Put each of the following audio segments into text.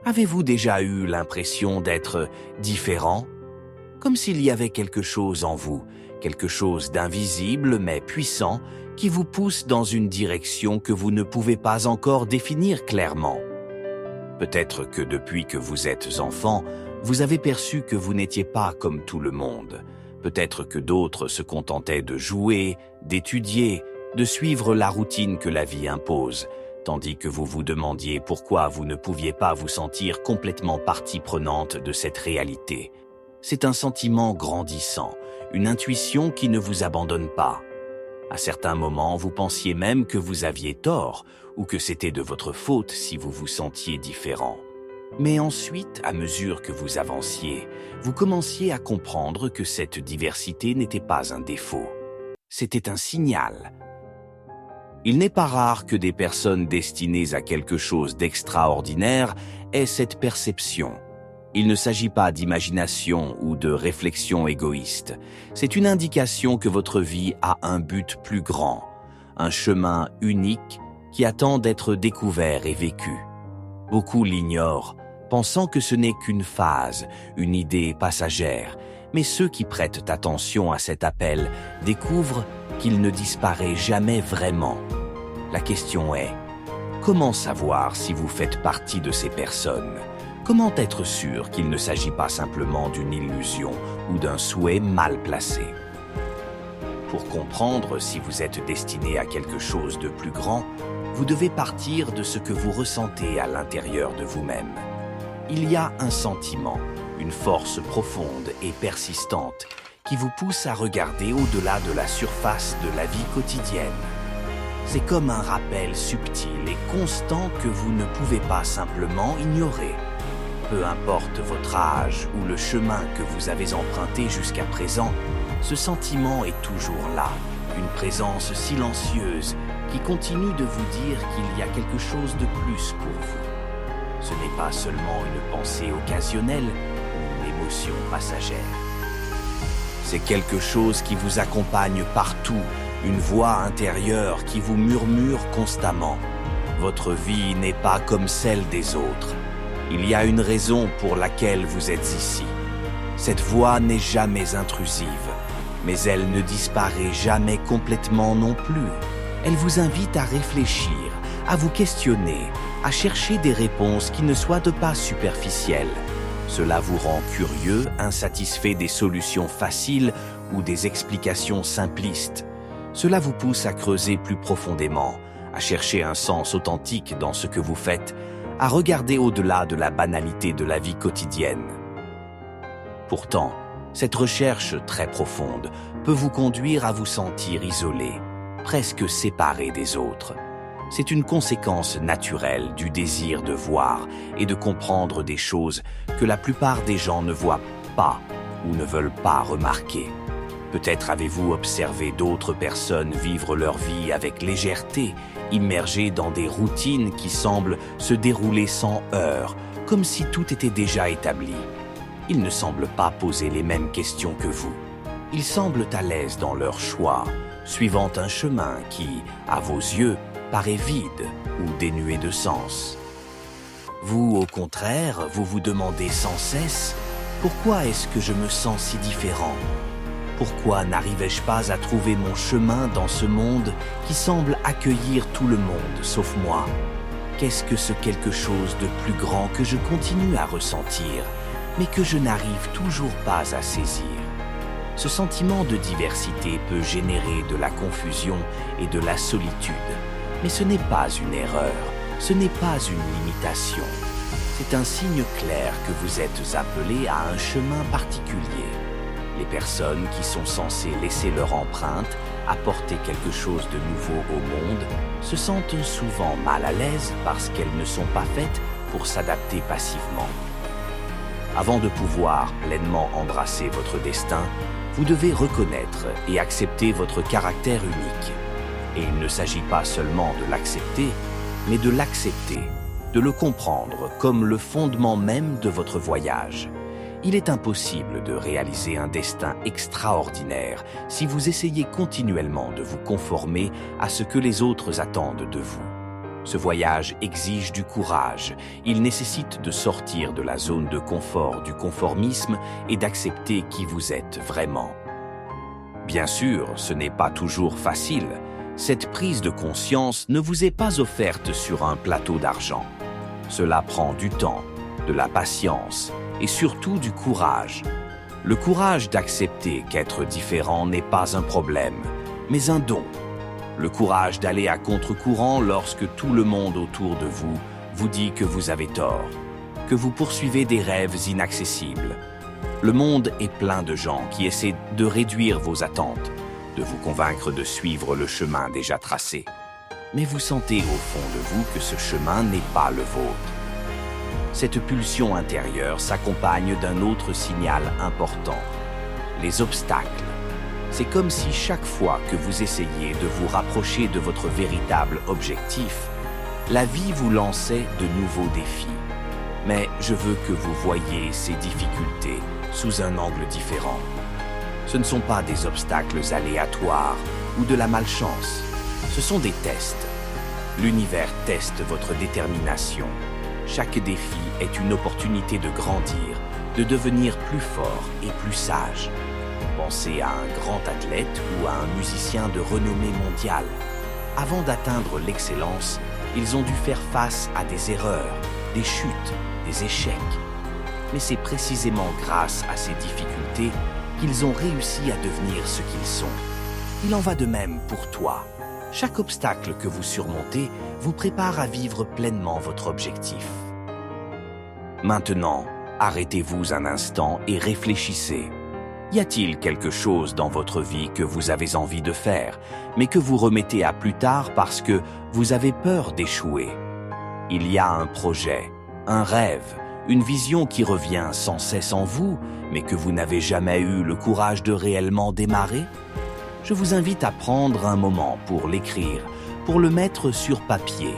Avez-vous déjà eu l'impression d'être différent? Comme s'il y avait quelque chose en vous, quelque chose d'invisible mais puissant, qui vous pousse dans une direction que vous ne pouvez pas encore définir clairement. Peut-être que depuis que vous êtes enfant, vous avez perçu que vous n'étiez pas comme tout le monde. Peut-être que d'autres se contentaient de jouer, d'étudier, de suivre la routine que la vie impose, tandis que vous vous demandiez pourquoi vous ne pouviez pas vous sentir complètement partie prenante de cette réalité. C'est un sentiment grandissant, une intuition qui ne vous abandonne pas. À certains moments, vous pensiez même que vous aviez tort ou que c'était de votre faute si vous vous sentiez différent. Mais ensuite, à mesure que vous avanciez, vous commenciez à comprendre que cette diversité n'était pas un défaut. C'était un signal. Il n'est pas rare que des personnes destinées à quelque chose d'extraordinaire aient cette perception. Il ne s'agit pas d'imagination ou de réflexion égoïste. C'est une indication que votre vie a un but plus grand, un chemin unique qui attend d'être découvert et vécu. Beaucoup l'ignorent, pensant que ce n'est qu'une phase, une idée passagère, mais ceux qui prêtent attention à cet appel découvrent qu'il ne disparaît jamais vraiment. La question est, comment savoir si vous faites partie de ces personnes ? Comment être sûr qu'il ne s'agit pas simplement d'une illusion ou d'un souhait mal placé? Pour comprendre si vous êtes destiné à quelque chose de plus grand, vous devez partir de ce que vous ressentez à l'intérieur de vous-même. Il y a un sentiment, une force profonde et persistante qui vous pousse à regarder au-delà de la surface de la vie quotidienne. C'est comme un rappel subtil et constant que vous ne pouvez pas simplement ignorer. Peu importe votre âge ou le chemin que vous avez emprunté jusqu'à présent, ce sentiment est toujours là, une présence silencieuse qui continue de vous dire qu'il y a quelque chose de plus pour vous. Ce n'est pas seulement une pensée occasionnelle ou une émotion passagère. C'est quelque chose qui vous accompagne partout, une voix intérieure qui vous murmure constamment. Votre vie n'est pas comme celle des autres. Il y a une raison pour laquelle vous êtes ici. Cette voix n'est jamais intrusive, mais elle ne disparaît jamais complètement non plus. Elle vous invite à réfléchir, à vous questionner, à chercher des réponses qui ne soient pas superficielles. Cela vous rend curieux, insatisfait des solutions faciles ou des explications simplistes. Cela vous pousse à creuser plus profondément, à chercher un sens authentique dans ce que vous faites, à regarder au-delà de la banalité de la vie quotidienne. Pourtant, cette recherche très profonde peut vous conduire à vous sentir isolé, presque séparé des autres. C'est une conséquence naturelle du désir de voir et de comprendre des choses que la plupart des gens ne voient pas ou ne veulent pas remarquer. Peut-être avez-vous observé d'autres personnes vivre leur vie avec légèreté, immergées dans des routines qui semblent se dérouler sans heurts, comme si tout était déjà établi. Ils ne semblent pas poser les mêmes questions que vous. Ils semblent à l'aise dans leur choix, suivant un chemin qui, à vos yeux, paraît vide ou dénué de sens. Vous, au contraire, vous vous demandez sans cesse « Pourquoi est-ce que je me sens si différent ? Pourquoi n'arrivais-je pas à trouver mon chemin dans ce monde qui semble accueillir tout le monde sauf moi ? Qu'est-ce que ce quelque chose de plus grand que je continue à ressentir, mais que je n'arrive toujours pas à saisir ? Ce sentiment de diversité peut générer de la confusion et de la solitude, mais ce n'est pas une erreur, ce n'est pas une limitation. C'est un signe clair que vous êtes appelé à un chemin particulier. Les personnes qui sont censées laisser leur empreinte, apporter quelque chose de nouveau au monde, se sentent souvent mal à l'aise parce qu'elles ne sont pas faites pour s'adapter passivement. Avant de pouvoir pleinement embrasser votre destin, vous devez reconnaître et accepter votre caractère unique. Et il ne s'agit pas seulement de l'accepter, mais de l'accepter, de le comprendre comme le fondement même de votre voyage. Il est impossible de réaliser un destin extraordinaire si vous essayez continuellement de vous conformer à ce que les autres attendent de vous. Ce voyage exige du courage. Il nécessite de sortir de la zone de confort du conformisme et d'accepter qui vous êtes vraiment. Bien sûr, ce n'est pas toujours facile. Cette prise de conscience ne vous est pas offerte sur un plateau d'argent. Cela prend du temps, de la patience et surtout du courage. Le courage d'accepter qu'être différent n'est pas un problème, mais un don. Le courage d'aller à contre-courant lorsque tout le monde autour de vous vous dit que vous avez tort, que vous poursuivez des rêves inaccessibles. Le monde est plein de gens qui essaient de réduire vos attentes, de vous convaincre de suivre le chemin déjà tracé. Mais vous sentez au fond de vous que ce chemin n'est pas le vôtre. Cette pulsion intérieure s'accompagne d'un autre signal important, les obstacles. C'est comme si chaque fois que vous essayez de vous rapprocher de votre véritable objectif, la vie vous lançait de nouveaux défis. Mais je veux que vous voyiez ces difficultés sous un angle différent. Ce ne sont pas des obstacles aléatoires ou de la malchance. Ce sont des tests. L'univers teste votre détermination. Chaque défi est une opportunité de grandir, de devenir plus fort et plus sage. Pensez à un grand athlète ou à un musicien de renommée mondiale. Avant d'atteindre l'excellence, ils ont dû faire face à des erreurs, des chutes, des échecs. Mais c'est précisément grâce à ces difficultés qu'ils ont réussi à devenir ce qu'ils sont. Il en va de même pour toi. Chaque obstacle que vous surmontez vous prépare à vivre pleinement votre objectif. Maintenant, arrêtez-vous un instant et réfléchissez. Y a-t-il quelque chose dans votre vie que vous avez envie de faire, mais que vous remettez à plus tard parce que vous avez peur d'échouer? Il y a un projet, un rêve, une vision qui revient sans cesse en vous, mais que vous n'avez jamais eu le courage de réellement démarrer? Je vous invite à prendre un moment pour l'écrire, pour le mettre sur papier.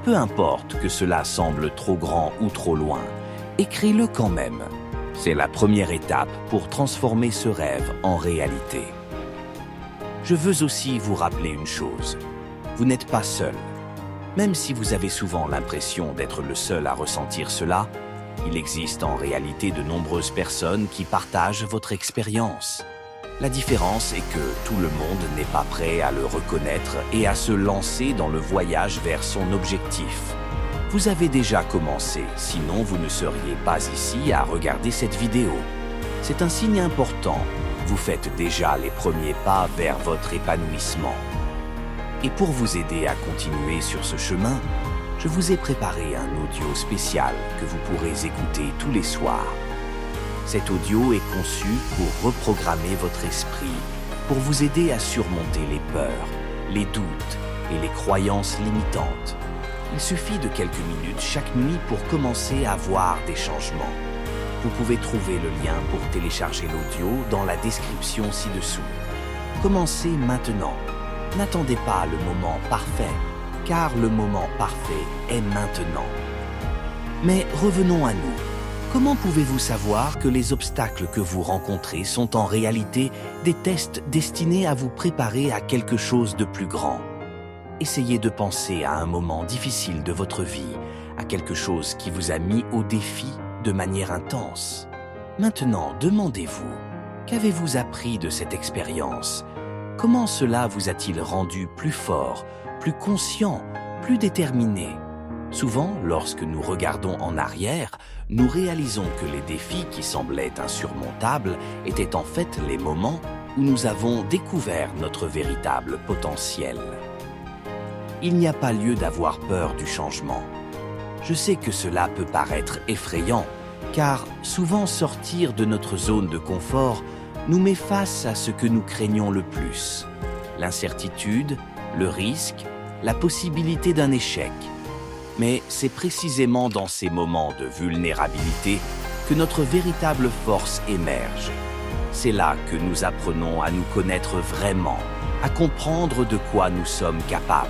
Peu importe que cela semble trop grand ou trop loin, écris-le quand même. C'est la première étape pour transformer ce rêve en réalité. Je veux aussi vous rappeler une chose. Vous n'êtes pas seul. Même si vous avez souvent l'impression d'être le seul à ressentir cela, il existe en réalité de nombreuses personnes qui partagent votre expérience. La différence est que tout le monde n'est pas prêt à le reconnaître et à se lancer dans le voyage vers son objectif. Vous avez déjà commencé, sinon vous ne seriez pas ici à regarder cette vidéo. C'est un signe important, vous faites déjà les premiers pas vers votre épanouissement. Et pour vous aider à continuer sur ce chemin, je vous ai préparé un audio spécial que vous pourrez écouter tous les soirs. Cet audio est conçu pour reprogrammer votre esprit, pour vous aider à surmonter les peurs, les doutes et les croyances limitantes. Il suffit de quelques minutes chaque nuit pour commencer à voir des changements. Vous pouvez trouver le lien pour télécharger l'audio dans la description ci-dessous. Commencez maintenant. N'attendez pas le moment parfait, car le moment parfait est maintenant. Mais revenons à nous. Comment pouvez-vous savoir que les obstacles que vous rencontrez sont en réalité des tests destinés à vous préparer à quelque chose de plus grand? Essayez de penser à un moment difficile de votre vie, à quelque chose qui vous a mis au défi de manière intense. Maintenant, demandez-vous, qu'avez-vous appris de cette expérience? Comment cela vous a-t-il rendu plus fort, plus conscient, plus déterminé? Souvent, lorsque nous regardons en arrière, nous réalisons que les défis qui semblaient insurmontables étaient en fait les moments où nous avons découvert notre véritable potentiel. Il n'y a pas lieu d'avoir peur du changement. Je sais que cela peut paraître effrayant, car souvent sortir de notre zone de confort nous met face à ce que nous craignons le plus: l'incertitude, le risque, la possibilité d'un échec. Mais c'est précisément dans ces moments de vulnérabilité que notre véritable force émerge. C'est là que nous apprenons à nous connaître vraiment, à comprendre de quoi nous sommes capables.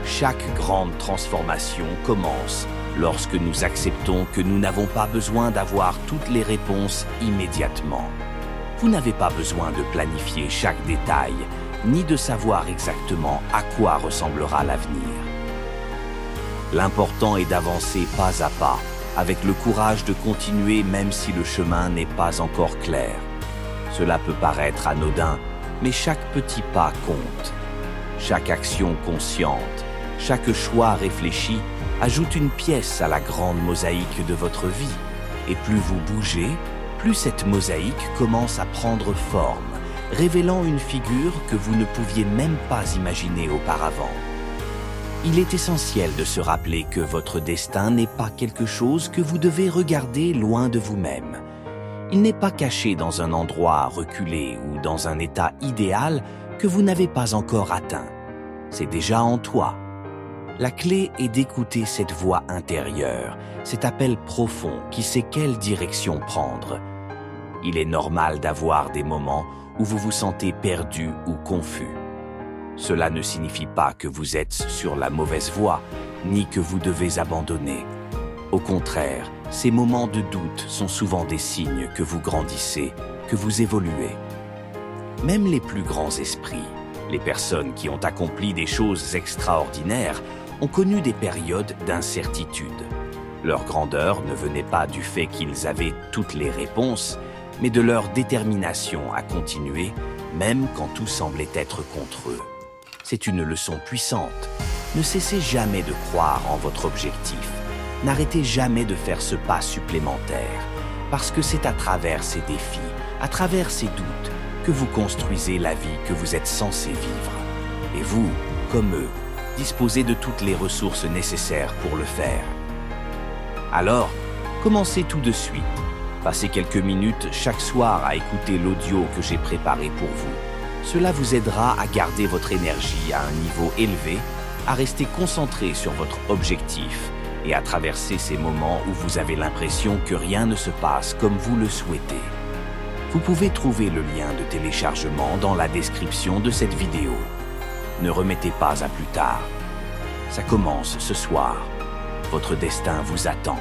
Chaque grande transformation commence lorsque nous acceptons que nous n'avons pas besoin d'avoir toutes les réponses immédiatement. Vous n'avez pas besoin de planifier chaque détail, ni de savoir exactement à quoi ressemblera l'avenir. L'important est d'avancer pas à pas, avec le courage de continuer même si le chemin n'est pas encore clair. Cela peut paraître anodin, mais chaque petit pas compte. Chaque action consciente, chaque choix réfléchi ajoute une pièce à la grande mosaïque de votre vie. Et plus vous bougez, plus cette mosaïque commence à prendre forme, révélant une figure que vous ne pouviez même pas imaginer auparavant. Il est essentiel de se rappeler que votre destin n'est pas quelque chose que vous devez regarder loin de vous-même. Il n'est pas caché dans un endroit reculé ou dans un état idéal que vous n'avez pas encore atteint. C'est déjà en toi. La clé est d'écouter cette voix intérieure, cet appel profond qui sait quelle direction prendre. Il est normal d'avoir des moments où vous vous sentez perdu ou confus. Cela ne signifie pas que vous êtes sur la mauvaise voie, ni que vous devez abandonner. Au contraire, ces moments de doute sont souvent des signes que vous grandissez, que vous évoluez. Même les plus grands esprits, les personnes qui ont accompli des choses extraordinaires, ont connu des périodes d'incertitude. Leur grandeur ne venait pas du fait qu'ils avaient toutes les réponses, mais de leur détermination à continuer, même quand tout semblait être contre eux. C'est une leçon puissante. Ne cessez jamais de croire en votre objectif. N'arrêtez jamais de faire ce pas supplémentaire, parce que c'est à travers ces défis, à travers ces doutes, que vous construisez la vie que vous êtes censé vivre. Et vous, comme eux, disposez de toutes les ressources nécessaires pour le faire. Alors, commencez tout de suite. Passez quelques minutes chaque soir à écouter l'audio que j'ai préparé pour vous. Cela vous aidera à garder votre énergie à un niveau élevé, à rester concentré sur votre objectif et à traverser ces moments où vous avez l'impression que rien ne se passe comme vous le souhaitez. Vous pouvez trouver le lien de téléchargement dans la description de cette vidéo. Ne remettez pas à plus tard. Ça commence ce soir. Votre destin vous attend.